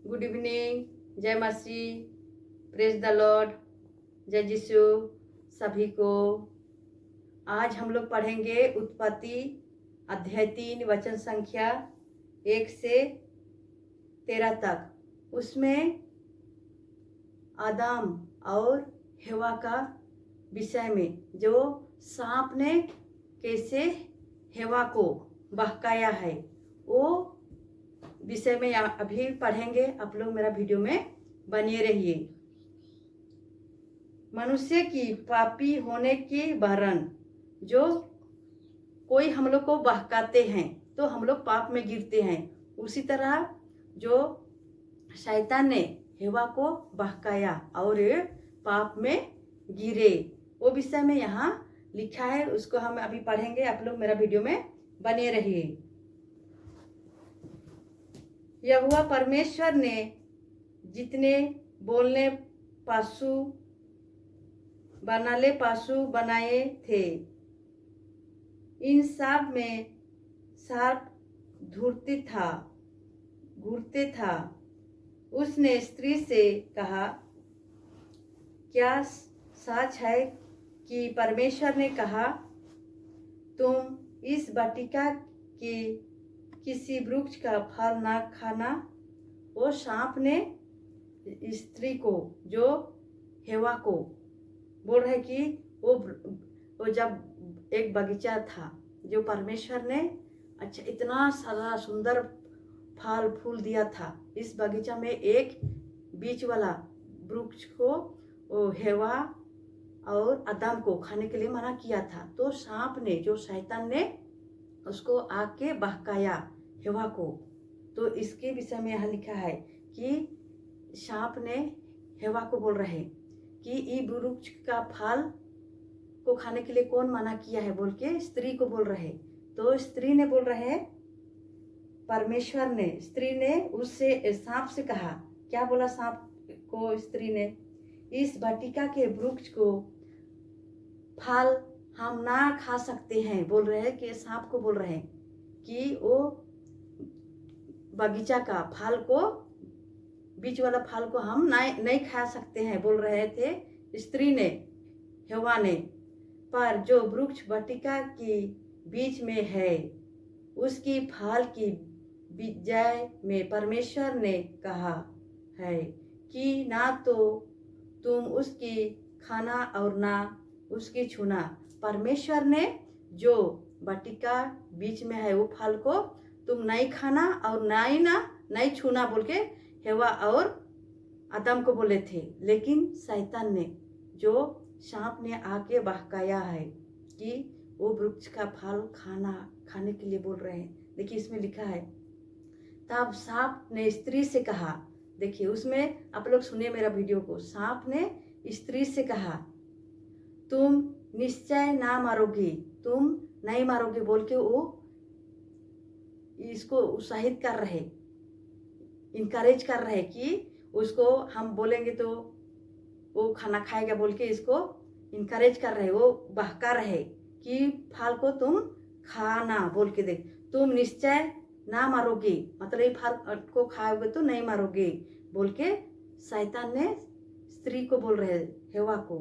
Good evening, जय मसीह, praise the Lord, जय यीशु सभी को। आज हम लोग पढ़ेंगे उत्पत्ति अध्याय 3 वचन संख्या 1 से 13 तक। उसमें आदम और हवा का विषय में, जो सांप ने कैसे हवा को बहकाया है, वो विषय में अभी पढ़ेंगे। आप लोग मेरा वीडियो में बने रहिए। मनुष्य की पापी होने के कारण जो कोई हम लोग को बहकाते हैं तो हम लोग पाप में गिरते हैं। उसी तरह जो शैतान ने हवा को बहकाया और पाप में गिरे, वो विषय में यहाँ लिखा है, उसको हम अभी पढ़ेंगे। आप लोग मेरा वीडियो में बने रहिए। यहोवा परमेश्वर ने जितने बोलने पशु बनाए थे, इन सब में सर्प घूरते था। उसने स्त्री से कहा, क्या सच है कि परमेश्वर ने कहा, तुम इस वाटिका के किसी वृक्ष का फल ना खाना? वो सांप ने स्त्री को, जो हवा को बोल रहे कि वो जब एक बगीचा था जो परमेश्वर ने अच्छा इतना सारा सुंदर फल फूल दिया था, इस बगीचा में एक बीच वाला वृक्ष को वो हवा और आदम को खाने के लिए मना किया था। तो सांप ने, जो शैतान ने, उसको आके बहकाया हवा को। तो इसके विषय में यहाँ लिखा है कि सांप ने हवा को बोल रहे कि ये वृक्ष का फल को खाने के लिए कौन मना किया है बोल के स्त्री को बोल रहे। तो स्त्री ने बोल रहे, परमेश्वर ने, स्त्री ने उससे, सांप से कहा, क्या बोला सांप को स्त्री ने? इस वाटिका के वृक्ष को फल हम ना खा सकते हैं। बोल रहे हैं कि सांप को बोल रहे हैं कि वो बगीचा का फल को, बीच वाला फल को हम नहीं खा सकते हैं, बोल रहे थे स्त्री ने, हवा ने। पर जो वृक्ष वाटिका के बीच में है, उसकी फल की विजय में परमेश्वर ने कहा है कि ना तो तुम उसकी खाना और ना उसकी छूना। परमेश्वर ने जो वाटिका बीच में है, वो फल को तुम नहीं खाना और नहीं छूना बोल के हवा और आदम को बोले थे। लेकिन शैतान ने, जो सांप ने आके बहकाया है कि वो वृक्ष का फल खाने के लिए बोल रहे हैं। देखिए इसमें लिखा है, तब सांप ने स्त्री से कहा। देखिए उसमें आप लोग सुनिए मेरा वीडियो को। सांप ने स्त्री से कहा, तुम निश्चय ना मारोगी, तुम नहीं मारोगे बोल के वो इसको उत्साहित कर रहे, इनकरेज कर रहे कि उसको हम बोलेंगे तो वो खाना खाएगा बोल के इसको इनकरेज कर रहे, वो बहका रहे कि फल को तुम खाना बोल के। देख, तुम निश्चय ना मारोगे, मतलब ये फल को खाओगे तो नहीं मारोगे बोल के शैतान ने स्त्री को बोल रहे, हवा को।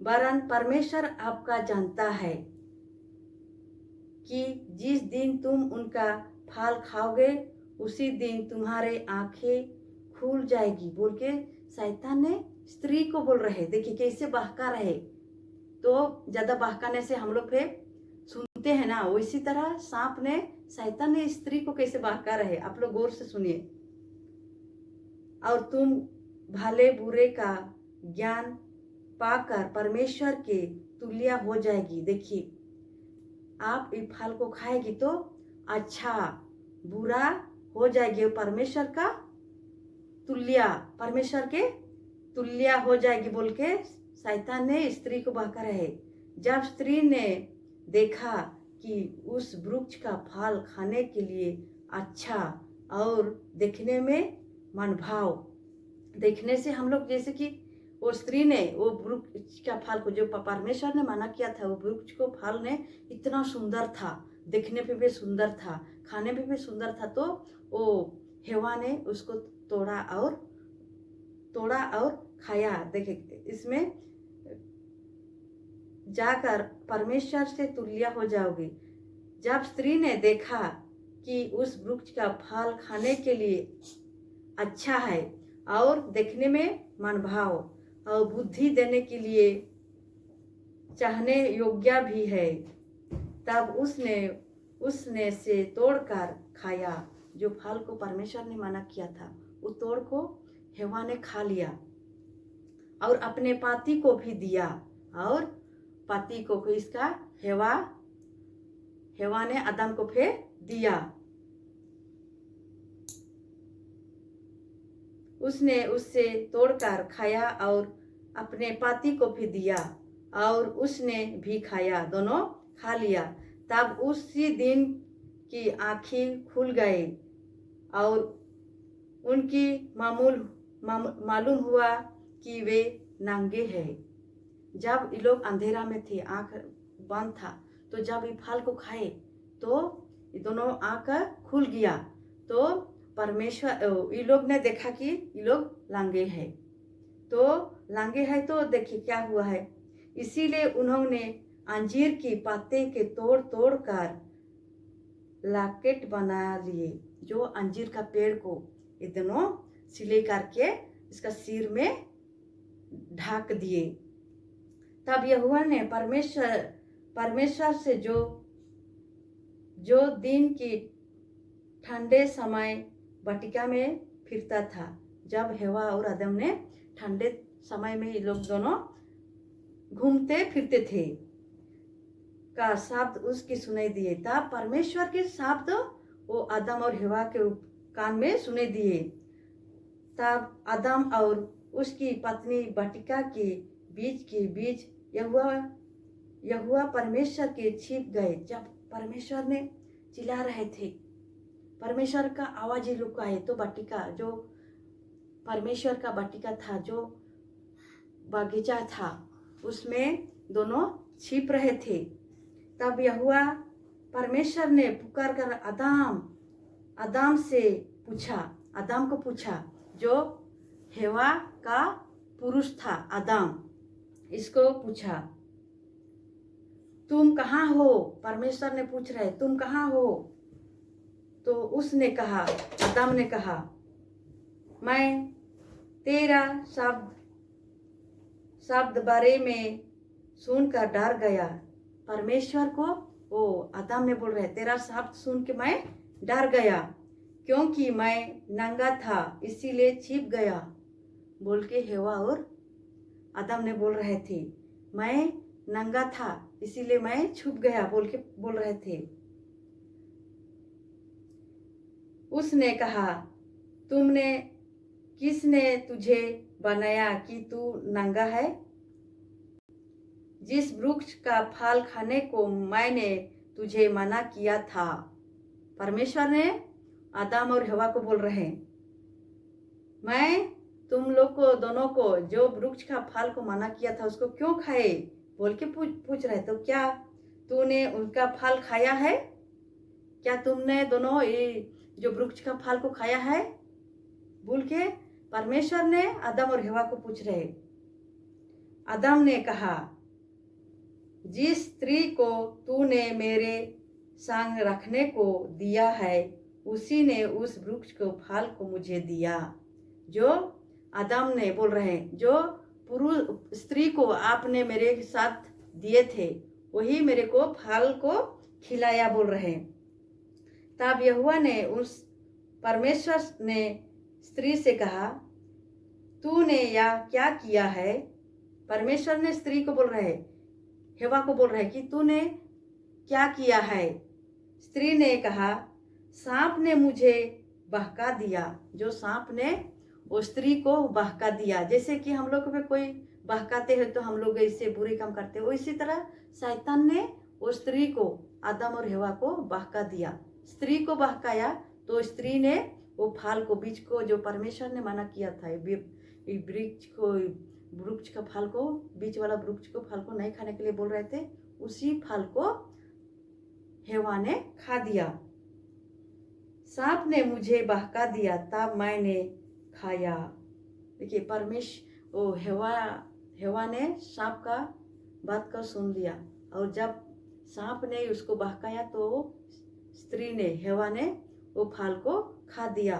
वरन परमेश्वर आपका जानता है कि जिस दिन तुम उनका फल खाओगे उसी दिन तुम्हारे आंखें खुल जाएगी बोल के शैतान ने स्त्री को बोल रहे। देखिए कैसे बहका रहे। तो ज्यादा बहकाने से हम लोग फिर सुनते हैं ना, उसी तरह सांप ने, शैतान ने स्त्री को कैसे बहका रहे। आप लोग गौर से सुनिए। और तुम भले बुरे का ज्ञान पाकर परमेश्वर के तुल्य हो जाएगी। देखिए आप इस फल को खाएगी तो अच्छा बुरा हो जाएगी, परमेश्वर का तुल्य, परमेश्वर के तुल्य हो जाएगी बोल के शैतान ने स्त्री को बहका रहे। जब स्त्री ने देखा कि उस वृक्ष का फल खाने के लिए अच्छा और देखने में मनभाव, देखने से हम लोग जैसे कि वो स्त्री ने वो वृक्ष का फल को, जो परमेश्वर ने मना किया था, वो वृक्ष को फल ने इतना सुंदर था, देखने पे भी सुंदर था, खाने पे भी सुंदर था। तो वो हेवा ने उसको तोड़ा और खाया। देखिए इसमें जाकर परमेश्वर से तुल्य हो जाओगे। जब स्त्री ने देखा कि उस वृक्ष का फल खाने के लिए अच्छा है और देखने में मनभाव और बुद्धि देने के लिए चाहने योग्य भी है, तब उसने से तोड़कर खाया। जो फल को परमेश्वर ने मना किया था वो तोड़ को हेवा ने खा लिया और अपने पति को भी दिया, और पति को भी इसका हेवा ने आदम को फिर दिया। उसने उससे तोड़कर खाया और अपने पति को भी दिया और उसने भी खाया, दोनों खा लिया। तब उसी दिन की आँखें खुल गई और उनकी मालूम हुआ कि वे नंगे हैं। जब ये लोग अंधेरा में थे, आँख बंद था, तो जब ये फल को खाए तो ये दोनों आँख खुल गया। तो परमेश्वर ये लोग ने देखा कि ये लोग लांगे हैं। तो देखिए क्या हुआ है। इसीलिए उन्होंने अंजीर की पत्ते के तोड़ कर लॉकेट बना लिए। जो अंजीर का पेड़ को ये दोनों सिले करके इसका सिर में ढक दिए। तब यहोवा ने परमेश्वर से जो दिन की ठंडे समय वाटिका में फिरता था, जब हेवा और आदम ने ठंडे समय में ये लोग दोनों घूमते फिरते थे, का शब्द उसकी सुनाई दिए। तब परमेश्वर के शब्द वो आदम और हेवा के कान में सुनाई दिए। तब आदम और उसकी पत्नी वाटिका के बीच यहोवा परमेश्वर के छिप गए। जब परमेश्वर ने चिल्ला रहे थे, परमेश्वर का आवाज ही रुका है, तो वाटिका जो परमेश्वर का वाटिका था, जो बगीचा था, उसमें दोनों छिप रहे थे। तब यहोवा परमेश्वर ने पुकार कर आदम को पूछा, जो हेवा का पुरुष था आदम, इसको पूछा, तुम कहाँ हो? परमेश्वर ने पूछ रहे, तुम कहाँ हो? तो उसने कहा, आदम ने कहा, मैं तेरा शब्द बारे में सुनकर डर गया। परमेश्वर को वो आदम ने बोल रहे, तेरा शब्द सुन के मैं डर गया, क्योंकि मैं नंगा था इसीलिए छिप गया। बोल के हेवा और आदम ने बोल रहे थे, मैं नंगा था इसीलिए मैं छुप गया बोल रहे थे। उसने कहा, किसने तुझे बनाया कि तू नंगा है? जिस वृक्ष का फल खाने को मैंने तुझे मना किया था। परमेश्वर ने आदम और हवा को बोल रहे, मैं तुम लोग को दोनों को जो वृक्ष का फल को मना किया था उसको क्यों खाए बोल के पूछ रहे। तो क्या तूने उनका फल खाया है? क्या तुमने दोनों ये जो वृक्ष का फल को खाया है बोल के परमेश्वर ने आदम और हवा को पूछ रहे। आदम ने कहा, जिस स्त्री को तूने मेरे संग रखने को दिया है उसी ने उस वृक्ष को फल को मुझे दिया। जो आदम ने बोल रहे, जो पुरुष स्त्री को आपने मेरे साथ दिए थे वही मेरे को फल को खिलाया बोल रहे। तब यहोवा ने परमेश्वर ने स्त्री से कहा, तूने यह क्या किया है? परमेश्वर ने स्त्री को बोल रहे, हेवा को बोल रहे कि तूने क्या किया है? स्त्री ने कहा, सांप ने मुझे बहका दिया। जो सांप ने वो स्त्री को बहका दिया, जैसे कि हम लोग में कोई बहकाते हैं तो हम लोग ऐसे बुरे काम करते हैं, इसी तरह शैतान ने वो स्त्री को, आदम और हेवा को बहका दिया। स्त्री को बहकाया तो स्त्री ने वो फल को, बीज को जो परमेश्वर ने मना किया था, वृक्ष का फल को, बीच वाला वृक्ष को फल को नहीं खाने के लिए बोल रहे थे, उसी फल को हेवा ने खा दिया। सांप ने मुझे बहका दिया तब मैंने खाया। देखिए वो हेवा ने सांप का बात को सुन लिया, और जब सांप ने उसको बहकाया तो स्त्री ने हेवा ने वो फल को खा दिया।